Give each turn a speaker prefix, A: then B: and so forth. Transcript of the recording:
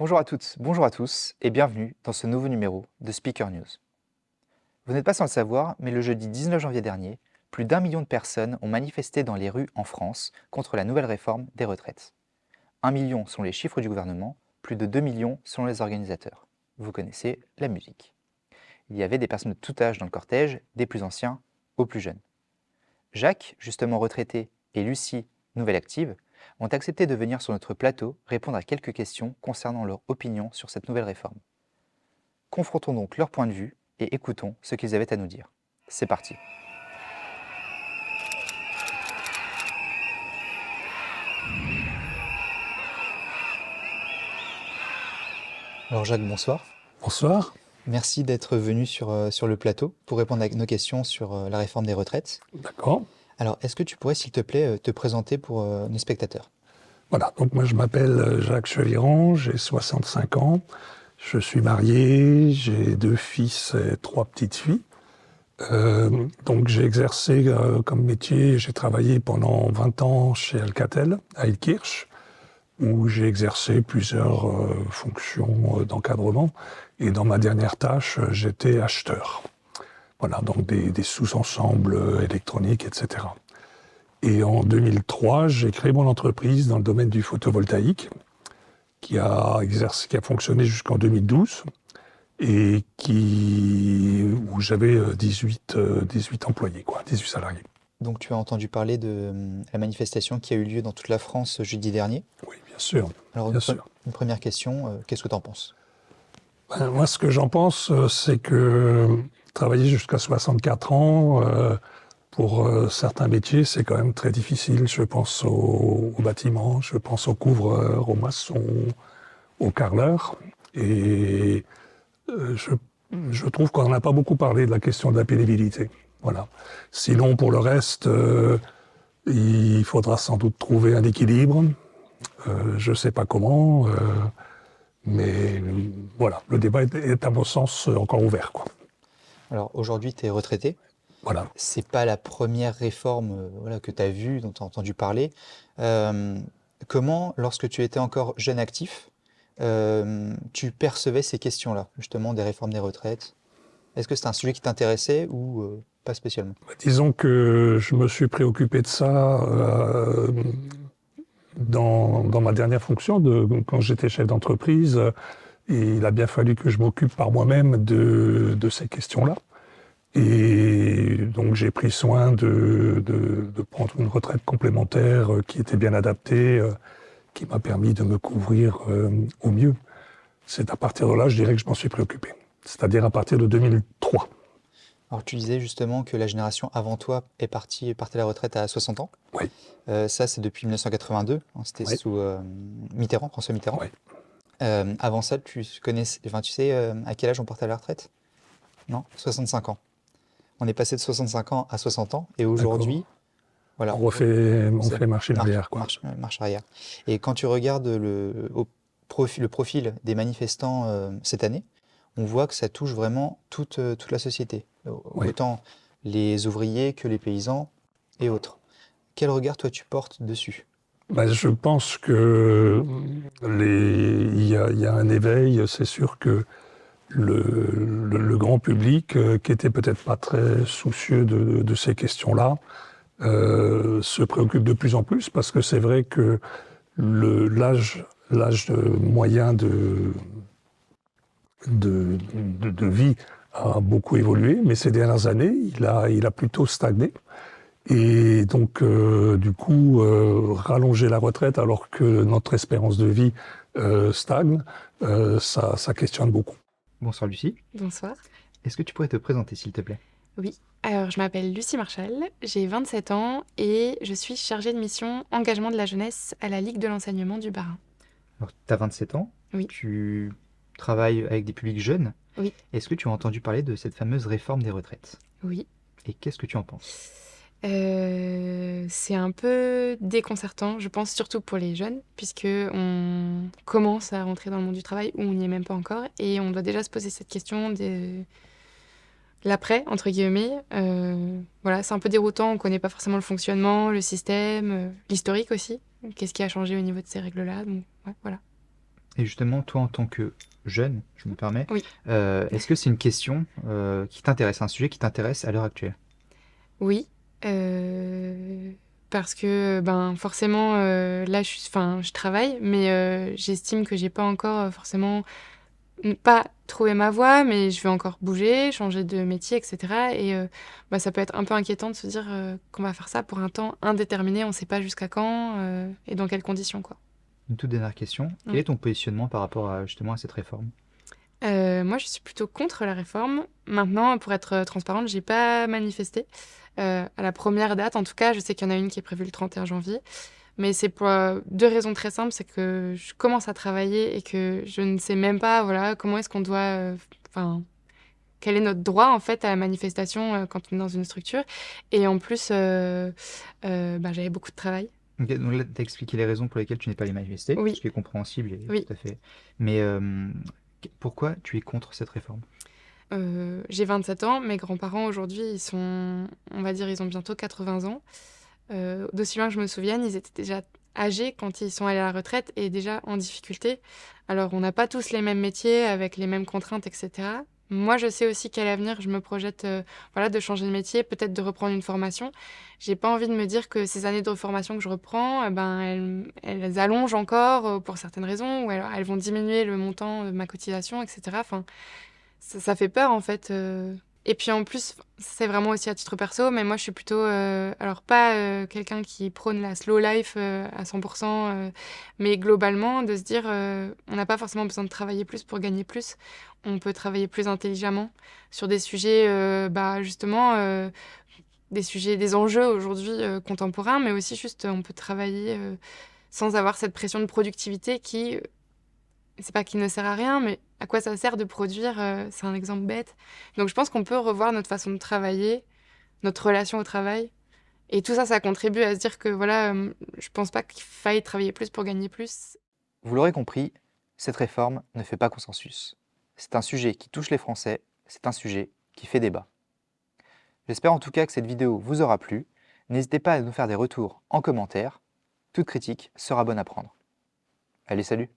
A: Bonjour à toutes, bonjour à tous et bienvenue dans ce nouveau numéro de Speaker News. Vous n'êtes pas sans le savoir, mais le jeudi 19 janvier dernier, plus d'1 million de personnes ont manifesté dans les rues en France contre la nouvelle réforme des retraites. 1 million sont les chiffres du gouvernement, plus de 2 millions selon les organisateurs. Vous connaissez la musique. Il y avait des personnes de tout âge dans le cortège, des plus anciens aux plus jeunes. Jacques, justement retraité, et Lucie, nouvelle active, ont accepté de venir sur notre plateau répondre à quelques questions concernant leur opinion sur cette nouvelle réforme. Confrontons donc leur point de vue et écoutons ce qu'ils avaient à nous dire. C'est parti. Alors Jacques, bonsoir.
B: Bonsoir.
A: Merci d'être venu sur le plateau pour répondre à nos questions sur la réforme des retraites.
B: D'accord.
A: Alors, est-ce que tu pourrais, s'il te plaît, te présenter pour nos spectateurs?
B: Voilà, donc moi je m'appelle Jacques Cheviran, j'ai 65 ans, je suis marié, j'ai 2 fils et 3 petites filles. Donc j'ai exercé comme métier, j'ai travaillé pendant 20 ans chez Alcatel, à Ilkirch, où j'ai exercé plusieurs fonctions d'encadrement. Et dans ma dernière tâche, j'étais acheteur. Voilà, donc des sous-ensembles électroniques, etc. Et en 2003, j'ai créé mon entreprise dans le domaine du photovoltaïque, qui a fonctionné jusqu'en 2012, et où j'avais 18 employés, 18 salariés.
A: Donc, tu as entendu parler de la manifestation qui a eu lieu dans toute la France jeudi dernier.
B: Oui, bien sûr.
A: Alors,
B: bien sûr.
A: une première question, qu'est-ce que tu en penses?
B: Moi, ce que j'en pense, c'est que travailler jusqu'à 64 ans, pour certains métiers, c'est quand même très difficile. Je pense au bâtiment, je pense aux couvreurs, aux maçons, aux carreleurs. Et je trouve qu'on n'a pas beaucoup parlé de la question de la pénibilité. Voilà. Sinon, pour le reste, il faudra sans doute trouver un équilibre. Je ne sais pas comment, mais voilà, le débat est à mon sens encore ouvert, quoi.
A: Alors, aujourd'hui, tu es retraité.
B: Voilà.
A: C'est pas la première réforme que tu as vue, dont tu as entendu parler. Comment, lorsque tu étais encore jeune actif, tu percevais ces questions-là, justement, des réformes des retraites? Est-ce que c'était un sujet qui t'intéressait ou pas spécialement?
B: Disons que je me suis préoccupé de ça dans ma dernière fonction, quand j'étais chef d'entreprise. Et il a bien fallu que je m'occupe par moi-même de ces questions-là. Et donc j'ai pris soin de prendre une retraite complémentaire qui était bien adaptée, qui m'a permis de me couvrir au mieux. C'est à partir de là, je dirais que je m'en suis préoccupé. C'est-à-dire à partir de 2003.
A: Alors, tu disais justement que la génération avant toi partait à la retraite à 60 ans.
B: Oui.
A: Ça, c'est depuis 1982. C'était
B: Oui.
A: sous Mitterrand, François Mitterrand.
B: Oui.
A: Avant ça, tu sais à quel âge on partait à la retraite? Non, 65 ans. On est passé de 65 ans à 60 ans et aujourd'hui, voilà,
B: On fait marcher l'arrière, quoi.
A: marche arrière. Et quand tu regardes le profil des manifestants cette année, on voit que ça touche vraiment toute la société,
B: Oui.
A: autant les ouvriers que les paysans et autres. Quel regard toi tu portes dessus?
B: Je pense que il y a un éveil, c'est sûr que le grand public, qui était peut-être pas très soucieux de ces questions-là, se préoccupe de plus en plus, parce que c'est vrai que l'âge moyen de vie a beaucoup évolué, mais ces dernières années, il a plutôt stagné. Et donc, du coup, rallonger la retraite alors que notre espérance de vie stagne, ça questionne beaucoup.
A: Bonsoir Lucie.
C: Bonsoir.
A: Est-ce que tu pourrais te présenter s'il te plaît?
C: Oui, alors je m'appelle Lucie Marchal, j'ai 27 ans et je suis chargée de mission engagement de la jeunesse à la Ligue de l'enseignement du Bas-Rhin.
A: Alors, tu as 27 ans,
C: Oui.
A: tu travailles avec des publics jeunes.
C: Oui.
A: Est-ce que tu as entendu parler de cette fameuse réforme des retraites?
C: Oui.
A: Et qu'est-ce que tu en penses?
C: C'est un peu déconcertant, je pense, surtout pour les jeunes, puisque on commence à rentrer dans le monde du travail où on n'y est même pas encore, et on doit déjà se poser cette question de l'après, entre guillemets. Voilà, c'est un peu déroutant, on ne connaît pas forcément le fonctionnement, le système, l'historique aussi. Qu'est-ce qui a changé au niveau de ces règles-là, donc ouais, voilà.
A: Et justement, toi, en tant que jeune, je me permets,
C: Oui.
A: est-ce que c'est une question qui t'intéresse, un sujet qui t'intéresse à l'heure actuelle?
C: Oui, parce que, ben, forcément, là, je travaille, mais j'estime que j'ai pas encore, forcément pas trouvé ma voie, mais je vais encore bouger, changer de métier et cetera et bah, ça peut être un peu inquiétant de se dire, qu'on va faire ça pour un temps indéterminé. On ne sait pas jusqu'à quand, et dans quelles conditions, quoi.
A: Une toute dernière question. Quel est
C: Oui.
A: ton positionnement par rapport à, justement à cette réforme?
C: Moi, je suis plutôt contre la réforme. Maintenant, pour être, transparente, j'ai pas manifesté, à la première date. En tout cas, je sais qu'il y en a une qui est prévue le 31 janvier. Mais c'est pour, 2 raisons très simples. C'est que je commence à travailler et que je ne sais même pas, voilà, comment est-ce qu'on doit, enfin, quel est notre droit, en fait, à la manifestation, quand on est dans une structure et en plus, bah, j'avais beaucoup de travail.
A: Ok, donc là, tu as expliqué les raisons pour lesquelles tu n'es pas allé manifester, ce
C: Oui,
A: qui est compréhensible et
C: oui.
A: tout à fait. Mais pourquoi tu es contre cette réforme?
C: J'ai 27 ans. Mes grands-parents, aujourd'hui, ils sont, on va dire, ils ont bientôt 80 ans. D'aussi loin que je me souvienne, ils étaient déjà âgés quand ils sont allés à la retraite et déjà en difficulté. Alors, on n'a pas tous les mêmes métiers avec les mêmes contraintes, et cetera. Moi, je sais aussi qu'à l'avenir, je me projette, voilà, de changer de métier, peut-être de reprendre une formation. J'ai pas envie de me dire que ces années de formation que je reprends, ben, elles allongent encore, pour certaines raisons, ou alors elles vont diminuer le montant de ma cotisation, et cetera. Enfin, ça fait peur, en fait, et puis, en plus, c'est vraiment aussi à titre perso, mais moi, je suis plutôt, alors pas, quelqu'un qui prône la slow life, à 100 mais globalement, de se dire, on n'a pas forcément besoin de travailler plus pour gagner plus. On peut travailler plus intelligemment sur des sujets, bah, justement, des enjeux aujourd'hui, contemporains, mais aussi juste, on peut travailler, sans avoir cette pression de productivité qui, c'est pas qu'il ne sert à rien, mais à quoi ça sert de produire, c'est un exemple bête. Donc je pense qu'on peut revoir notre façon de travailler, notre relation au travail et tout ça, ça contribue à se dire que voilà, je pense pas qu'il faille travailler plus pour gagner plus.
A: Vous l'aurez compris, cette réforme ne fait pas consensus. C'est un sujet qui touche les Français, c'est un sujet qui fait débat. J'espère en tout cas que cette vidéo vous aura plu. N'hésitez pas à nous faire des retours en commentaire. Toute critique sera bonne à prendre. Allez, salut!